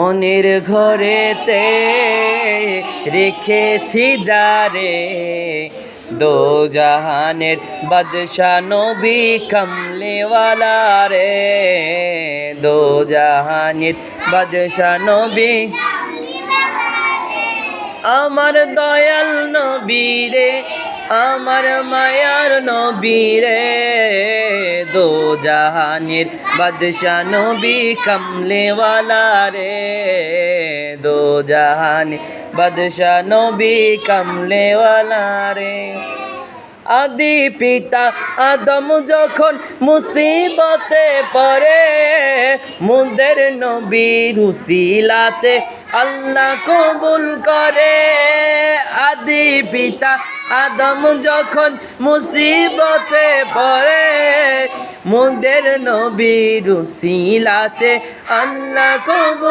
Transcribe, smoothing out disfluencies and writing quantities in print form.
মনের ঘরেতে রেখেছি যারে, দো জাহানের বাদশা নবী কামলেওয়ালা রে, দো জাহানের বাদশা নবী আমার দয়াল নবী রে, আমার মায়ার নবী রে, দো জাহানের বাদশা নবী কামলেওয়ালা রে, দো জাহানের বাদশা নবী কামলেওয়ালা রে। আদি পিতা আদম যখন মুসিবতে পড়ে, মুদের নবীর উসিলাতে আল্লাহ কবুল করে। আদি পিতা আদম যখন মুসিবতে পড়ে, মুদের নবীর উসিলাতে আল্লাহ কবুল